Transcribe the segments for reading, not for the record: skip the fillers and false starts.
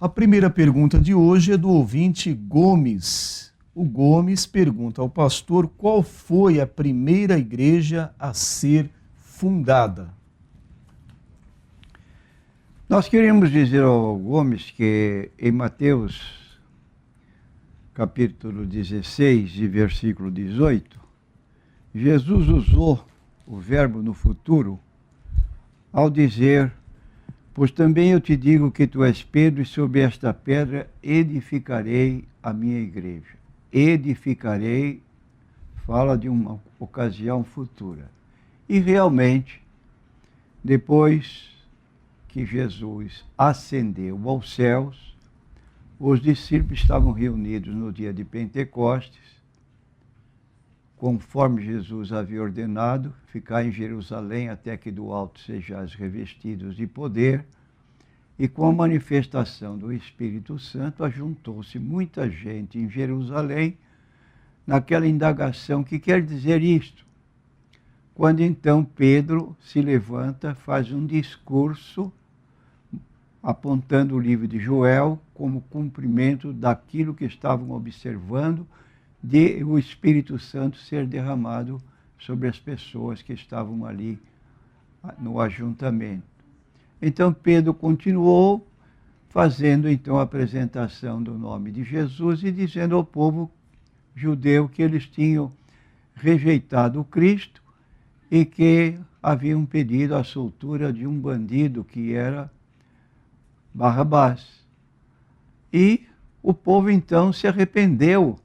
A primeira pergunta de hoje é do ouvinte Gomes. O Gomes pergunta ao pastor qual foi a primeira igreja a ser fundada. Nós queremos dizer ao Gomes que em Mateus, capítulo 16 e versículo 18, Jesus usou o verbo no futuro ao dizer: pois também eu te digo que tu és Pedro, e sobre esta pedra edificarei a minha igreja. Edificarei fala de uma ocasião futura. E realmente, depois que Jesus ascendeu aos céus, os discípulos estavam reunidos no dia de Pentecostes, conforme Jesus havia ordenado, ficar em Jerusalém até que do alto sejais revestidos de poder. E com a manifestação do Espírito Santo, ajuntou-se muita gente em Jerusalém, naquela indagação: que quer dizer isto? Quando então Pedro se levanta, faz um discurso, apontando o livro de Joel como cumprimento daquilo que estavam observando, de o Espírito Santo ser derramado sobre as pessoas que estavam ali no ajuntamento. Então Pedro continuou fazendo então a apresentação do nome de Jesus e dizendo ao povo judeu que eles tinham rejeitado o Cristo e que haviam pedido a soltura de um bandido que era Barrabás. E o povo então se arrependeu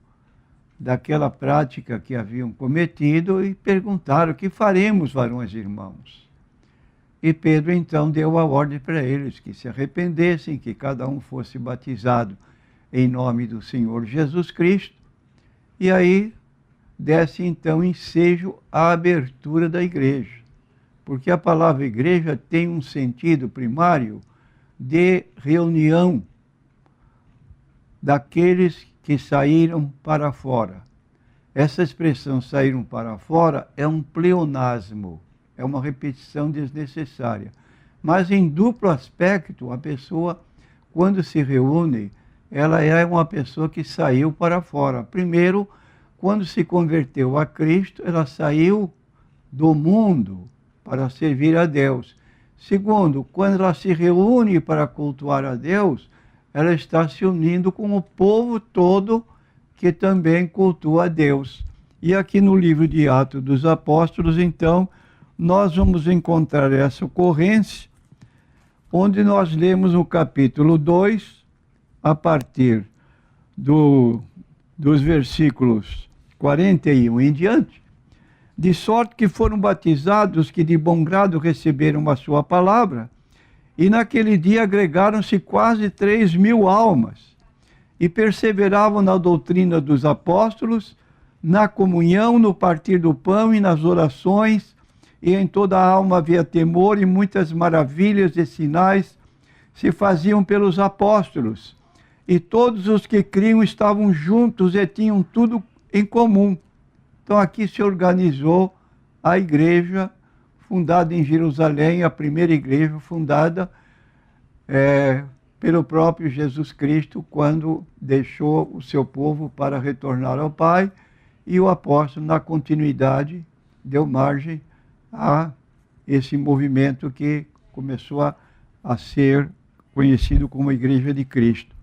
daquela prática que haviam cometido e perguntaram: que faremos, varões e irmãos? E Pedro então deu a ordem para eles que se arrependessem, que cada um fosse batizado em nome do Senhor Jesus Cristo. E aí desse então ensejo à abertura da igreja. Porque a palavra igreja tem um sentido primário de reunião daqueles que saíram para fora. Essa expressão saíram para fora é um pleonasmo, é uma repetição desnecessária. Mas em duplo aspecto, a pessoa, quando se reúne, ela é uma pessoa que saiu para fora. Primeiro, quando se converteu a Cristo, ela saiu do mundo para servir a Deus. Segundo, quando ela se reúne para cultuar a Deus, ela está se unindo com o povo todo que também cultua a Deus. E aqui no livro de Atos dos Apóstolos, então, nós vamos encontrar essa ocorrência, onde nós lemos no capítulo 2, a partir dos versículos 41 em diante: de sorte que foram batizados que de bom grado receberam a sua palavra, e naquele dia agregaram-se quase 3.000 almas, e perseveravam na doutrina dos apóstolos, na comunhão, no partir do pão e nas orações, e em toda a alma havia temor, e muitas maravilhas e sinais se faziam pelos apóstolos. E todos os que criam estavam juntos e tinham tudo em comum. Então aqui se organizou a igreja fundada em Jerusalém, a primeira igreja fundada pelo próprio Jesus Cristo, quando deixou o seu povo para retornar ao Pai, e o apóstolo, na continuidade, deu margem a esse movimento que começou a ser conhecido como a Igreja de Cristo.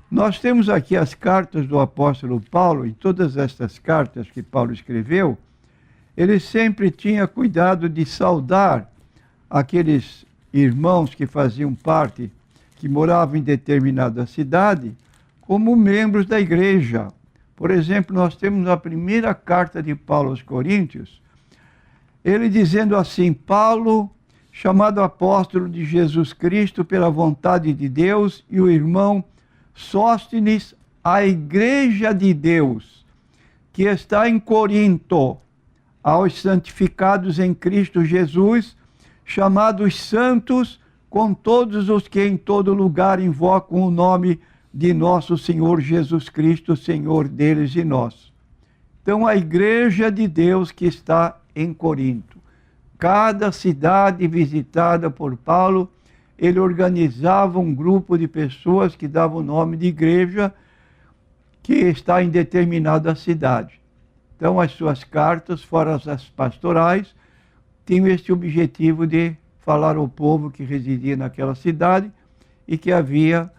Nós temos aqui as cartas do apóstolo Paulo. Em todas estas cartas que Paulo escreveu, ele sempre tinha cuidado de saudar aqueles irmãos que faziam parte, que moravam em determinada cidade, como membros da igreja. Por exemplo, nós temos a primeira carta de Paulo aos Coríntios, ele dizendo assim: Paulo, chamado apóstolo de Jesus Cristo pela vontade de Deus, e o irmão Sóstenes, a igreja de Deus, que está em Corinto, aos santificados em Cristo Jesus, chamados santos, com todos os que em todo lugar invocam o nome de nosso Senhor Jesus Cristo, Senhor deles e nosso. Então, a igreja de Deus que está em Corinto. Cada cidade visitada por Paulo ele organizava um grupo de pessoas que davam o nome de igreja que está em determinada cidade. Então, as suas cartas, fora as pastorais, tinham este objetivo de falar ao povo que residia naquela cidade e que havia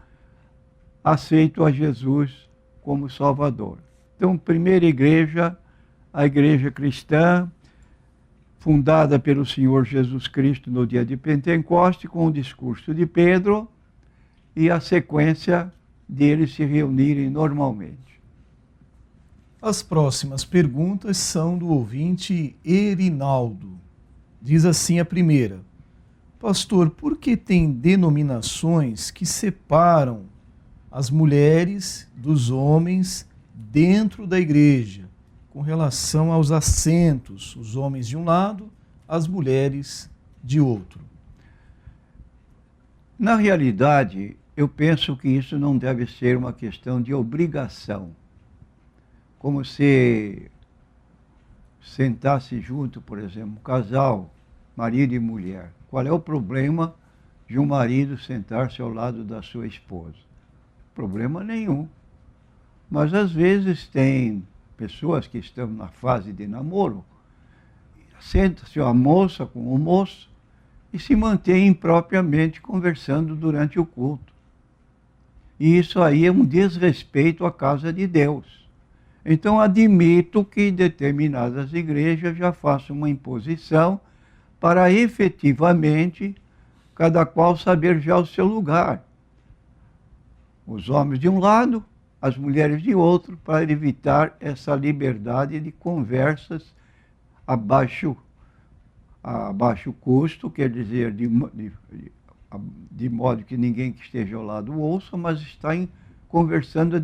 aceito a Jesus como Salvador. Então, primeira igreja, a igreja cristã, fundada pelo Senhor Jesus Cristo no dia de Pentecoste, com o discurso de Pedro e a sequência deles se reunirem normalmente. As próximas perguntas são do ouvinte Erinaldo. Diz assim a primeira: Pastor, por que tem denominações que separam as mulheres dos homens dentro da igreja, com relação aos assentos, os homens de um lado, as mulheres de outro? Na realidade, eu penso que isso não deve ser uma questão de obrigação. Como se sentasse junto, por exemplo, um casal, marido e mulher. Qual é o problema de um marido sentar-se ao lado da sua esposa? Problema nenhum. Mas às vezes tem pessoas que estão na fase de namoro, senta-se a moça com o moço e se mantém impropriamente conversando durante o culto. E isso aí é um desrespeito à casa de Deus. Então, admito que determinadas igrejas já façam uma imposição para efetivamente cada qual saber já o seu lugar. Os homens de um lado, as mulheres de outro, para evitar essa liberdade de conversas a baixo custo, quer dizer, de modo que ninguém que esteja ao lado ouça, mas está conversando,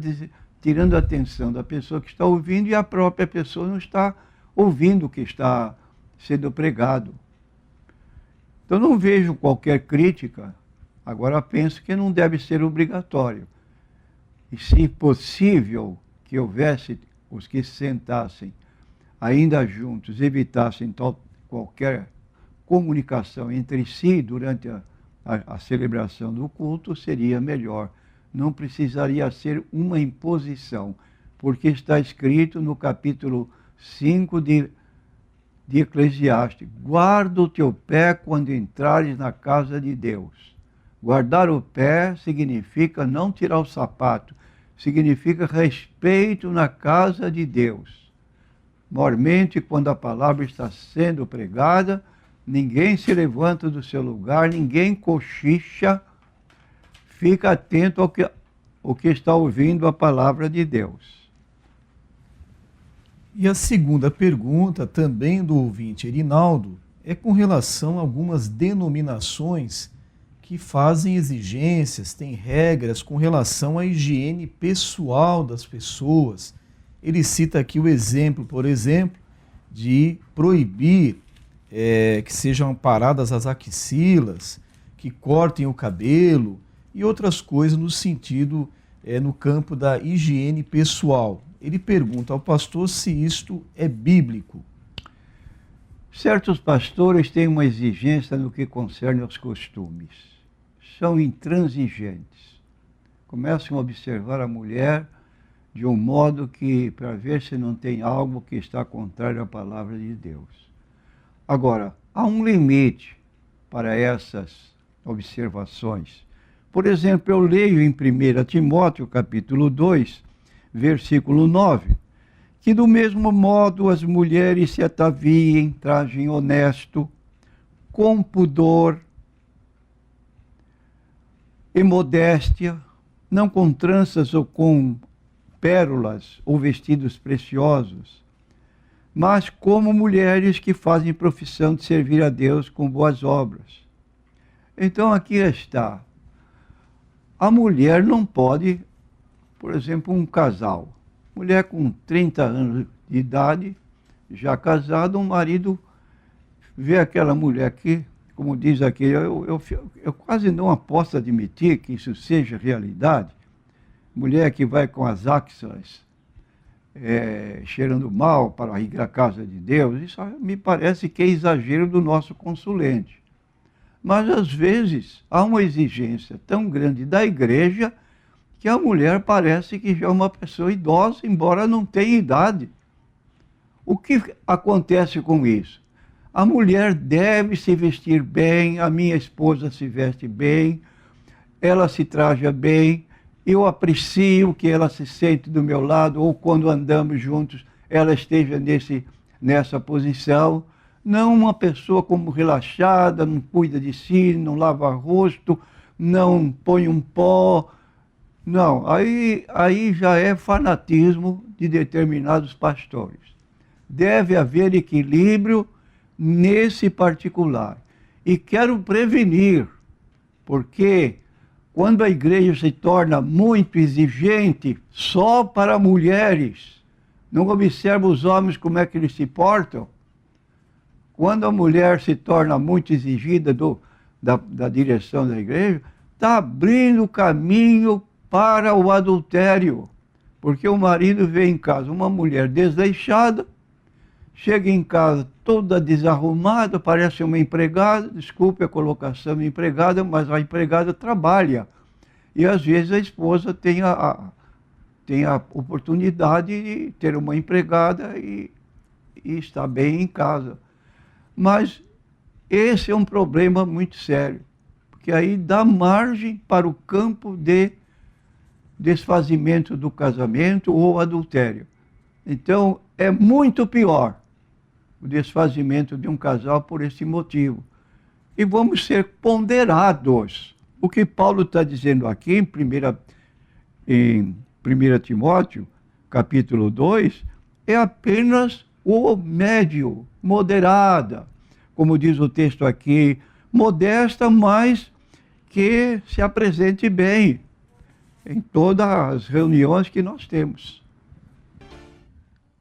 tirando a atenção da pessoa que está ouvindo, e a própria pessoa não está ouvindo o que está sendo pregado. Então não vejo qualquer crítica, agora penso que não deve ser obrigatório. E se possível que houvesse os que se sentassem ainda juntos, evitassem qualquer comunicação entre si durante a celebração do culto, seria melhor. Não precisaria ser uma imposição, porque está escrito no capítulo 5 de Eclesiastes: guarda o teu pé quando entrares na casa de Deus. Guardar o pé significa não tirar o sapato, significa respeito na casa de Deus. Mormente, quando a palavra está sendo pregada, ninguém se levanta do seu lugar, ninguém cochicha. Fica atento ao que está ouvindo a palavra de Deus. E a segunda pergunta, também do ouvinte Erinaldo, é com relação a algumas denominações que fazem exigências, têm regras com relação à higiene pessoal das pessoas. Ele cita aqui o exemplo, por exemplo, de proibir que sejam paradas as axilas, que cortem o cabelo, e outras coisas no sentido, no campo da higiene pessoal. Ele pergunta ao pastor se isto é bíblico. Certos pastores têm uma exigência no que concerne aos costumes. São intransigentes. Começam a observar a mulher de um modo que, para ver se não tem algo que está contrário à palavra de Deus. Agora, há um limite para essas observações. Por exemplo, eu leio em 1 Timóteo, capítulo 2, versículo 9, que do mesmo modo as mulheres se ataviem, trajem honesto, com pudor e modéstia, não com tranças ou com pérolas ou vestidos preciosos, mas como mulheres que fazem profissão de servir a Deus com boas obras. Então aqui está. A mulher não pode, por exemplo, um casal. Mulher com 30 anos de idade, já casada, um marido vê aquela mulher que, como diz aqui, eu quase não posso admitir que isso seja realidade. Mulher que vai com as axilas cheirando mal para ir à casa de Deus, isso me parece que é exagero do nosso consulente. Mas, às vezes, há uma exigência tão grande da igreja que a mulher parece que já é uma pessoa idosa, embora não tenha idade. O que acontece com isso? A mulher deve se vestir bem, a minha esposa se veste bem, ela se traja bem, eu aprecio que ela se sente do meu lado, ou quando andamos juntos, ela esteja nessa posição. Não uma pessoa como relaxada, não cuida de si, não lava rosto, não põe um pó. Não, aí já é fanatismo de determinados pastores. Deve haver equilíbrio nesse particular. E quero prevenir, porque quando a igreja se torna muito exigente só para mulheres, não observa os homens como é que eles se portam. Quando a mulher se torna muito exigida da direção da igreja, está abrindo caminho para o adultério. Porque o marido vê em casa uma mulher desleixada, chega em casa toda desarrumada, parece uma empregada, desculpe a colocação de empregada, mas a empregada trabalha. E às vezes a esposa tem a oportunidade de ter uma empregada e estar bem em casa. Mas esse é um problema muito sério, porque aí dá margem para o campo de desfazimento do casamento ou adultério. Então, é muito pior o desfazimento de um casal por esse motivo. E vamos ser ponderados. O que Paulo está dizendo aqui em 1 Timóteo, capítulo 2, é apenas o médio, moderada, como diz o texto aqui, modesta, mas que se apresente bem em todas as reuniões que nós temos.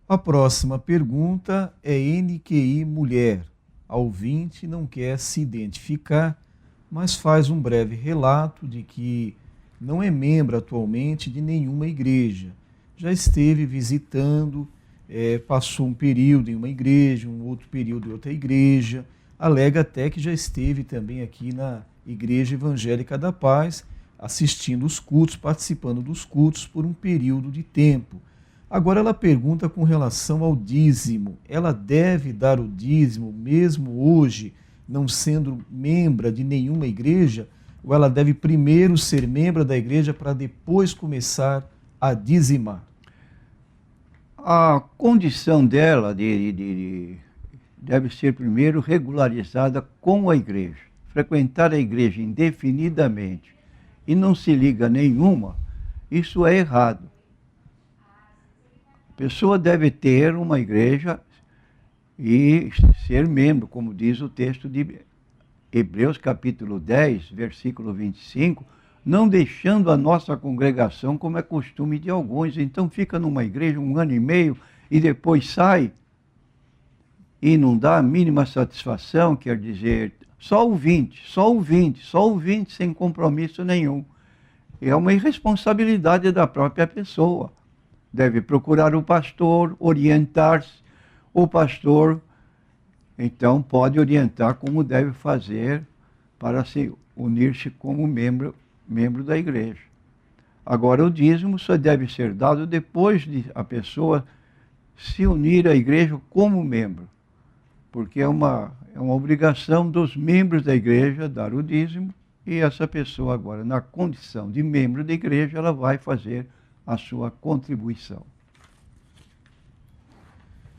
A próxima pergunta é NQI Mulher. A ouvinte não quer se identificar, mas faz um breve relato de que não é membro atualmente de nenhuma igreja. Já esteve visitando, passou um período em uma igreja, um outro período em outra igreja, alega até que já esteve também aqui na Igreja Evangélica da Paz, assistindo os cultos, participando dos cultos por um período de tempo. Agora ela pergunta com relação ao dízimo. Ela deve dar o dízimo mesmo hoje, não sendo membro de nenhuma igreja? Ou ela deve primeiro ser membro da igreja para depois começar a dizimar? A condição dela deve ser primeiro regularizada com a igreja. Frequentar a igreja indefinidamente e não se liga a nenhuma, isso é errado. A pessoa deve ter uma igreja e ser membro, como diz o texto de Hebreus capítulo 10, versículo 25, não deixando a nossa congregação como é costume de alguns. Então fica numa igreja 1 ano e meio e depois sai e não dá a mínima satisfação, quer dizer, só ouvinte sem compromisso nenhum. É uma irresponsabilidade da própria pessoa. Deve procurar o pastor, orientar-se. O pastor, então, pode orientar como deve fazer para se unir-se como membro da igreja. Agora, o dízimo só deve ser dado depois de a pessoa se unir à igreja como membro, porque é uma obrigação dos membros da igreja dar o dízimo, e essa pessoa agora, na condição de membro da igreja, ela vai fazer a sua contribuição.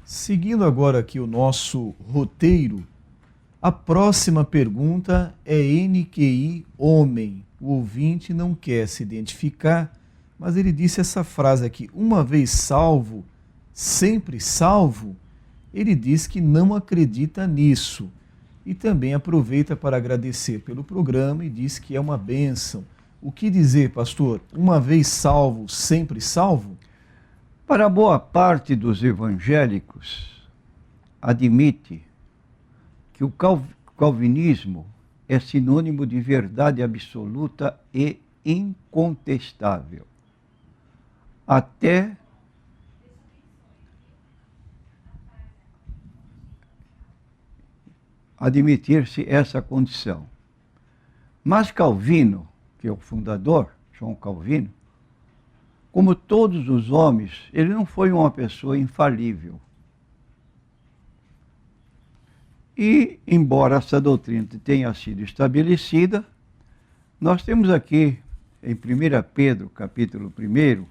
Seguindo agora aqui o nosso roteiro, a próxima pergunta é NQI Homem. O ouvinte não quer se identificar, mas ele disse essa frase aqui: uma vez salvo, sempre salvo. Ele diz que não acredita nisso. E também aproveita para agradecer pelo programa e diz que é uma bênção. O que dizer, pastor? Uma vez salvo, sempre salvo? Para boa parte dos evangélicos, admite que o calvinismo é sinônimo de verdade absoluta e incontestável. Até admitir-se essa condição. Mas Calvino, que é o fundador, João Calvino, como todos os homens, ele não foi uma pessoa infalível. E, embora essa doutrina tenha sido estabelecida, nós temos aqui, em 1 Pedro, capítulo 1,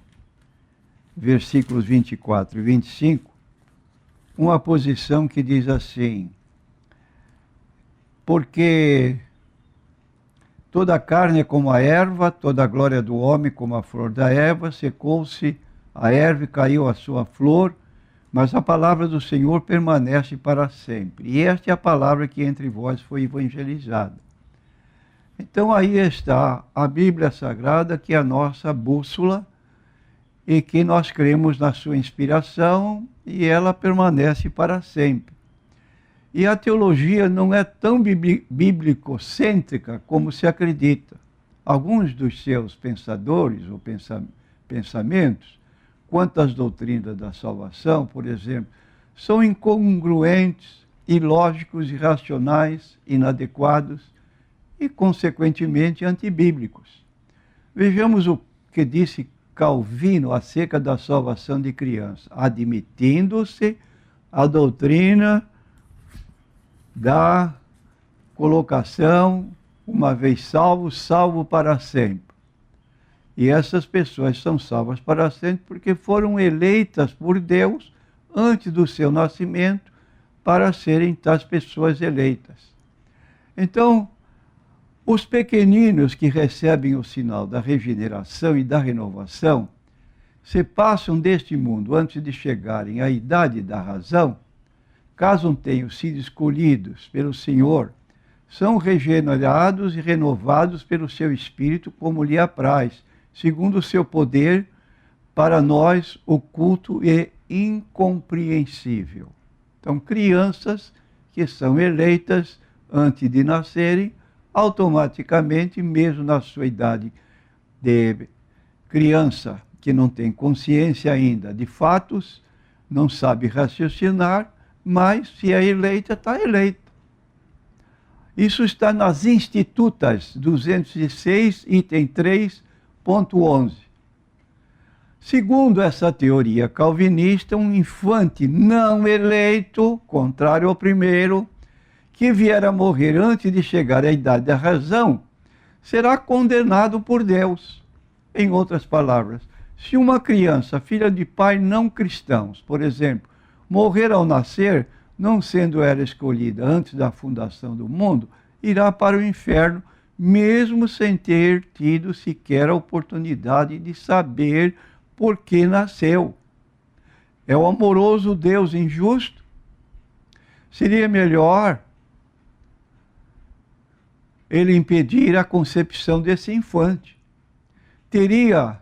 versículos 24 e 25, uma posição que diz assim: porque toda a carne é como a erva, toda a glória do homem como a flor da erva, secou-se a erva e caiu a sua flor, mas a palavra do Senhor permanece para sempre. E esta é a palavra que entre vós foi evangelizada. Então aí está a Bíblia Sagrada, que é a nossa bússola, e que nós cremos na sua inspiração, e ela permanece para sempre. E a teologia não é tão bíblico-cêntrica como se acredita. Alguns dos seus pensadores ou pensamentos, quanto às doutrinas da salvação, por exemplo, são incongruentes, ilógicos, irracionais, inadequados e, consequentemente, antibíblicos. Vejamos o que disse Calvino acerca da salvação de crianças: admitindo-se a doutrina da colocação, uma vez salvo, salvo para sempre. E essas pessoas são salvas para sempre porque foram eleitas por Deus antes do seu nascimento para serem tais pessoas eleitas. Então, os pequeninos que recebem o sinal da regeneração e da renovação, se passam deste mundo antes de chegarem à idade da razão, caso não tenham sido escolhidos pelo Senhor, são regenerados e renovados pelo seu Espírito como lhe apraz, segundo o seu poder, para nós oculto e incompreensível. Então, crianças que são eleitas antes de nascerem, automaticamente, mesmo na sua idade de criança, que não tem consciência ainda de fatos, não sabe raciocinar, mas se é eleita, está eleita. Isso está nas Institutas 206, item 3.11. Segundo essa teoria calvinista, um infante não eleito, contrário ao primeiro, que vier a morrer antes de chegar à idade da razão, será condenado por Deus. Em outras palavras, se uma criança, filha de pai não cristãos, por exemplo, morrer ao nascer, não sendo ela escolhida antes da fundação do mundo, irá para o inferno, mesmo sem ter tido sequer a oportunidade de saber por que nasceu. É o amoroso Deus injusto? Seria melhor ele impedir a concepção desse infante. Teria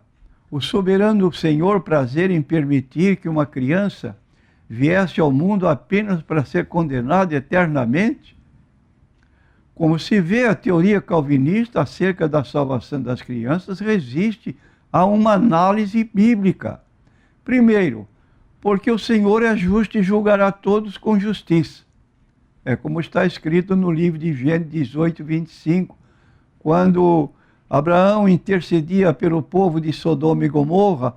o soberano Senhor prazer em permitir que uma criança viesse ao mundo apenas para ser condenada eternamente? Como se vê, a teoria calvinista acerca da salvação das crianças resiste a uma análise bíblica. Primeiro, porque o Senhor é justo e julgará todos com justiça. É como está escrito no livro de Gênesis 18, 25, quando Abraão intercedia pelo povo de Sodoma e Gomorra,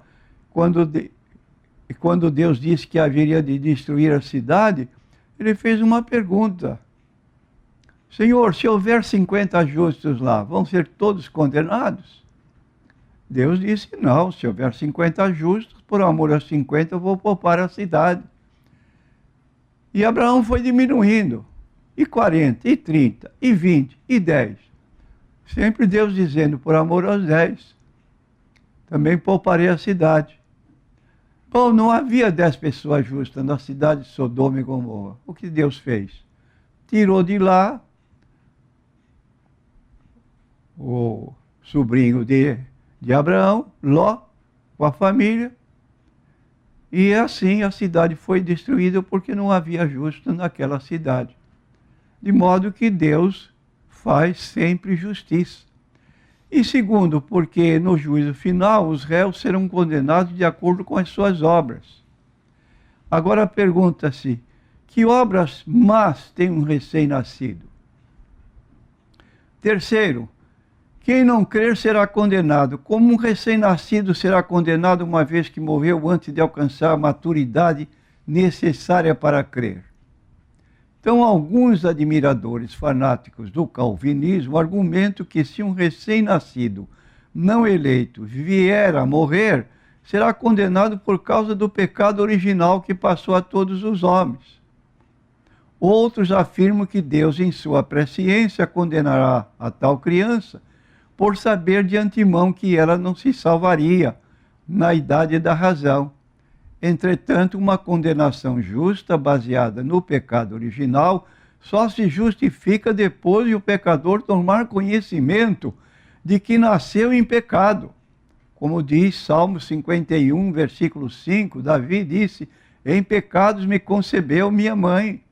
quando Deus disse que haveria de destruir a cidade, ele fez uma pergunta: Senhor, se houver 50 justos lá, vão ser todos condenados? Deus disse: não, se houver 50 justos, por amor aos 50 eu vou poupar a cidade. E Abraão foi diminuindo, e 40, e 30, e 20, e 10. Sempre Deus dizendo, por amor aos 10, também pouparei a cidade. Bom, não havia 10 pessoas justas na cidade de Sodoma e Gomorra. O que Deus fez? Tirou de lá o sobrinho de Abraão, Ló, com a família, e assim a cidade foi destruída porque não havia justo naquela cidade. De modo que Deus faz sempre justiça. E segundo, porque no juízo final os réus serão condenados de acordo com as suas obras. Agora pergunta-se, que obras más tem um recém-nascido? Terceiro, Quem não crer será condenado. Como um recém-nascido será condenado uma vez que morreu antes de alcançar a maturidade necessária para crer. Então, alguns admiradores fanáticos do calvinismo argumentam que se um recém-nascido não eleito vier a morrer, será condenado por causa do pecado original que passou a todos os homens. Outros afirmam que Deus, em sua presciência, condenará a tal criança por saber de antemão que ela não se salvaria na idade da razão. Entretanto, uma condenação justa, baseada no pecado original, só se justifica depois de o pecador tomar conhecimento de que nasceu em pecado. Como diz Salmo 51, versículo 5, Davi disse: em pecados me concebeu minha mãe.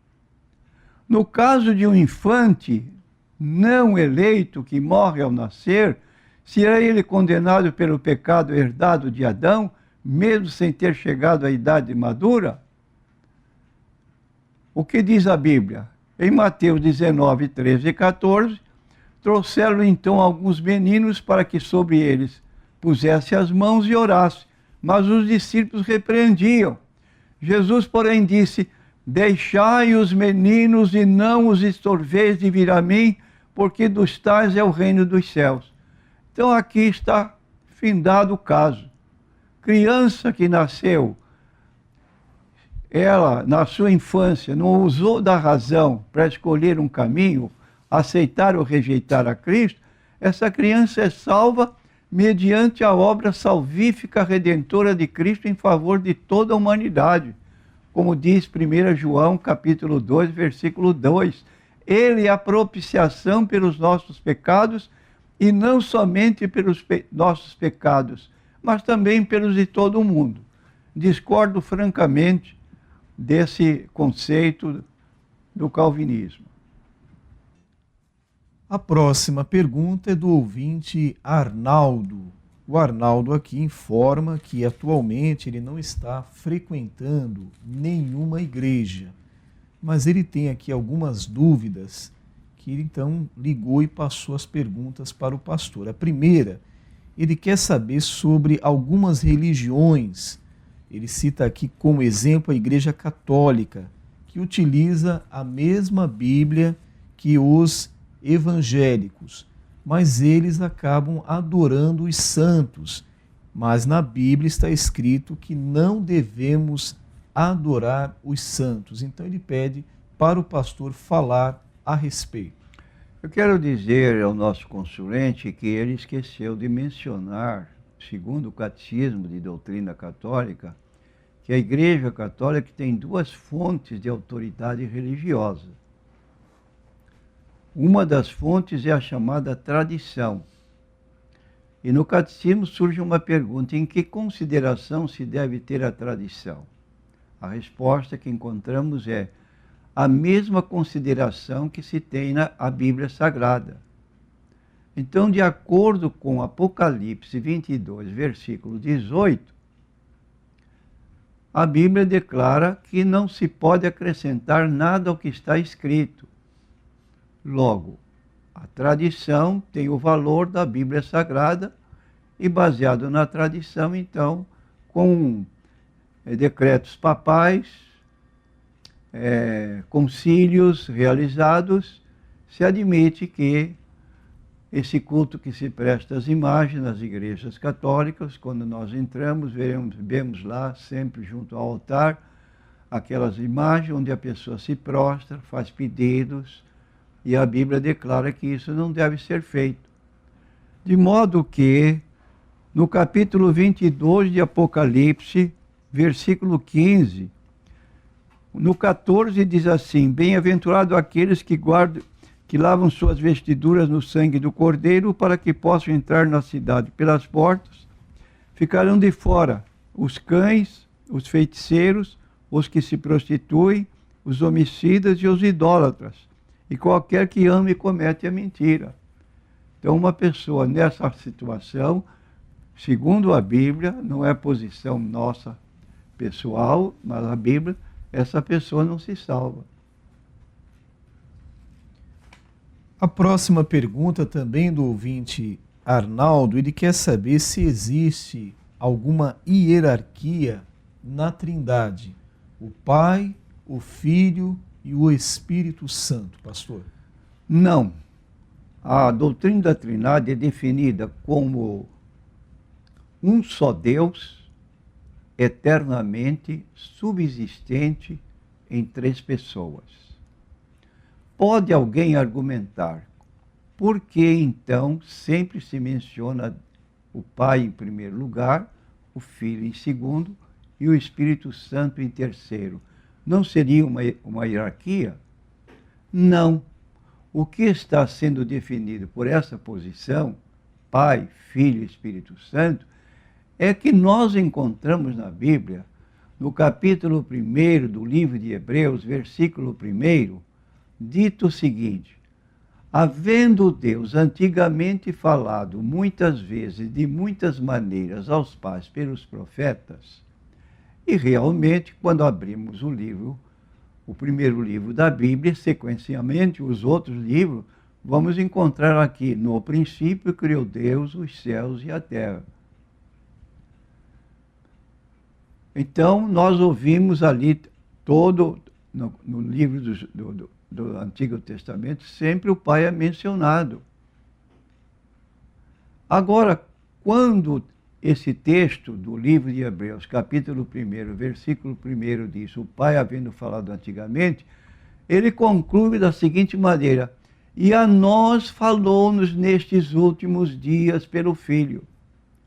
No caso de um infante não eleito que morre ao nascer, será ele condenado pelo pecado herdado de Adão, mesmo sem ter chegado à idade madura? O que diz a Bíblia? Em Mateus 19, 13 e 14, trouxeram então alguns meninos para que sobre eles pusesse as mãos e orasse, mas os discípulos repreendiam. Jesus, porém, disse: deixai os meninos e não os estorveis de vir a mim, porque dos tais é o reino dos céus. Então aqui está findado o caso. Criança que nasceu, ela, na sua infância, não usou da razão para escolher um caminho, aceitar ou rejeitar a Cristo, essa criança é salva mediante a obra salvífica redentora de Cristo em favor de toda a humanidade. Como diz 1 João, capítulo 2, versículo 2. Ele é a propiciação pelos nossos pecados, e não somente pelos nossos pecados, mas também pelos de todo o mundo. Discordo francamente desse conceito do calvinismo. A próxima pergunta é do ouvinte Arnaldo. O Arnaldo aqui informa que atualmente ele não está frequentando nenhuma igreja, mas ele tem aqui algumas dúvidas que ele então ligou e passou as perguntas para o pastor. A primeira, ele quer saber sobre algumas religiões. Ele cita aqui como exemplo a Igreja Católica, que utiliza a mesma Bíblia que os evangélicos, mas eles acabam adorando os santos. Mas na Bíblia está escrito que não devemos adorar os santos. Então ele pede para o pastor falar a respeito. Eu quero dizer ao nosso consulente que ele esqueceu de mencionar, segundo o Catecismo de Doutrina Católica, que a Igreja Católica tem duas fontes de autoridade religiosa. Uma das fontes é a chamada tradição. E no Catecismo surge uma pergunta: em que consideração se deve ter a tradição? A resposta que encontramos é a mesma consideração que se tem na Bíblia Sagrada. Então, de acordo com Apocalipse 22, versículo 18, a Bíblia declara que não se pode acrescentar nada ao que está escrito. Logo, a tradição tem o valor da Bíblia Sagrada e, baseado na tradição, então, com decretos papais, concílios realizados, se admite que esse culto que se presta às imagens nas igrejas católicas, quando nós entramos, vemos lá, sempre junto ao altar, aquelas imagens onde a pessoa se prostra, faz pedidos, e a Bíblia declara que isso não deve ser feito. De modo que, no capítulo 22 de Apocalipse, versículo 15, no 14 diz assim: bem-aventurado aqueles que lavam suas vestiduras no sangue do Cordeiro, para que possam entrar na cidade pelas portas. Ficarão de fora os cães, os feiticeiros, os que se prostituem, os homicidas e os idólatras, e qualquer que ame e comete a mentira. Então, uma pessoa nessa situação, segundo a Bíblia, não é posição nossa pessoal, mas a Bíblia, essa pessoa não se salva. A próxima pergunta, também do ouvinte Arnaldo, ele quer saber se existe alguma hierarquia na Trindade, o Pai, o Filho e o Espírito Santo, pastor. Não. A doutrina da Trindade é definida como um só Deus, eternamente subsistente em três pessoas. Pode alguém argumentar por que então sempre se menciona o Pai em primeiro lugar, o Filho em segundo e o Espírito Santo em terceiro? Não seria uma hierarquia? Não. O que está sendo definido por essa posição, Pai, Filho e Espírito Santo, é que nós encontramos na Bíblia, no capítulo 1 do livro de Hebreus, versículo 1, dito o seguinte: havendo Deus antigamente falado muitas vezes, de muitas maneiras, aos pais pelos profetas, e realmente, quando abrimos o livro, o primeiro livro da Bíblia, sequencialmente os outros livros, vamos encontrar aqui: no princípio criou Deus os céus e a terra. Então, nós ouvimos ali todo, no livro do Antigo Testamento, sempre o Pai é mencionado. Agora, quando esse texto do livro de Hebreus, capítulo 1, versículo 1 diz, o Pai havendo falado antigamente, ele conclui da seguinte maneira: e a nós falou-nos nestes últimos dias pelo Filho.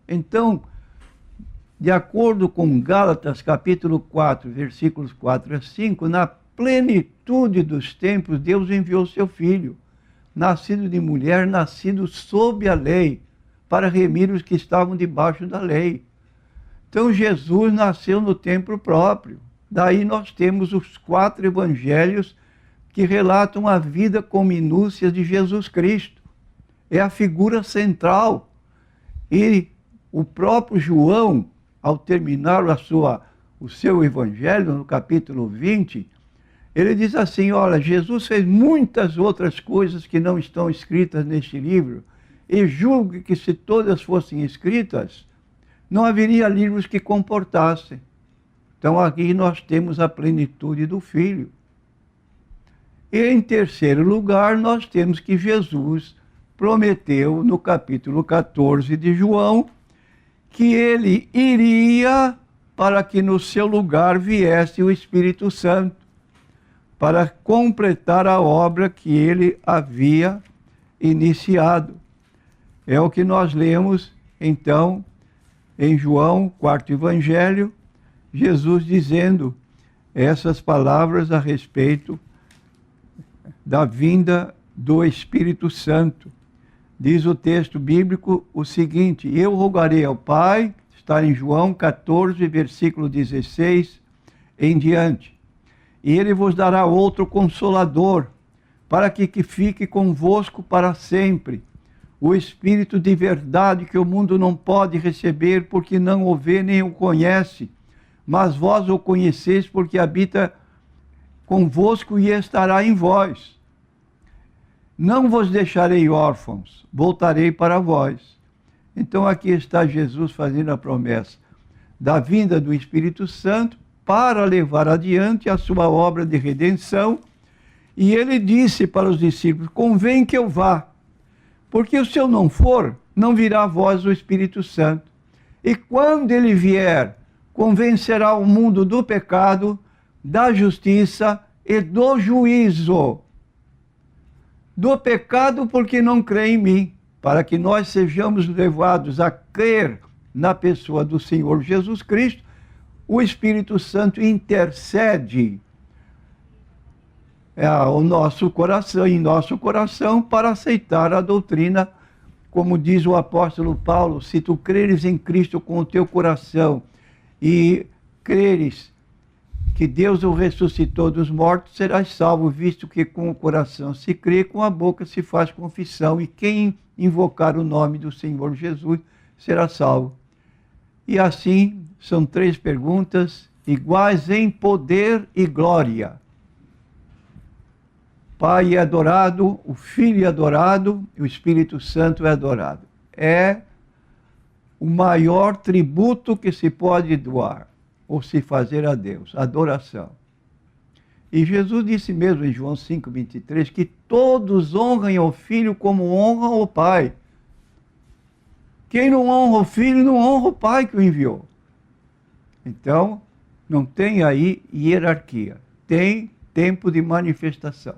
Então, de acordo com Gálatas, capítulo 4, versículos 4 a 5, na plenitude dos tempos, Deus enviou seu Filho, nascido de mulher, nascido sob a lei, para remir os que estavam debaixo da lei. Então, Jesus nasceu no tempo próprio. Daí nós temos os 4 evangelhos que relatam a vida com minúcias de Jesus Cristo. É a figura central. E o próprio João, ao terminar o seu evangelho, no capítulo 20, ele diz assim: olha, Jesus fez muitas outras coisas que não estão escritas neste livro, e julgo que se todas fossem escritas, não haveria livros que comportassem. Então aqui nós temos a plenitude do Filho. E em terceiro lugar, nós temos que Jesus prometeu no capítulo 14 de João que ele iria para que no seu lugar viesse o Espírito Santo, para completar a obra que ele havia iniciado. É o que nós lemos, então, em João, 4º Evangelho, Jesus dizendo essas palavras a respeito da vinda do Espírito Santo. Diz o texto bíblico o seguinte: eu rogarei ao Pai, está em João 14, versículo 16 em diante, e ele vos dará outro Consolador, para que fique convosco para sempre, o Espírito de verdade que o mundo não pode receber, porque não o vê nem o conhece, mas vós o conheceis, porque habita convosco e estará em vós. Não vos deixarei órfãos, voltarei para vós. Então aqui está Jesus fazendo a promessa da vinda do Espírito Santo para levar adiante a sua obra de redenção. E ele disse para os discípulos: convém que eu vá, porque se eu não for, não virá a vós o Espírito Santo. E quando ele vier, convencerá o mundo do pecado, da justiça e do juízo. Do pecado, porque não crê em mim, para que nós sejamos levados a crer na pessoa do Senhor Jesus Cristo. O Espírito Santo intercede o nosso coração, em nosso coração, para aceitar a doutrina, como diz o apóstolo Paulo: se tu creres em Cristo com o teu coração e creres que Deus o ressuscitou dos mortos, serás salvo, visto que com o coração se crê, com a boca se faz confissão, e quem invocar o nome do Senhor Jesus será salvo. E assim, são 3 perguntas iguais em poder e glória. Pai é adorado, o Filho é adorado e o Espírito Santo é adorado. é o maior tributo que se pode doar ou se fazer a Deus, adoração. E Jesus disse mesmo em João 5,23 que todos honrem o Filho como honram o Pai. Quem não honra o Filho não honra o Pai que o enviou. Então, não tem aí hierarquia, tem tempo de manifestação.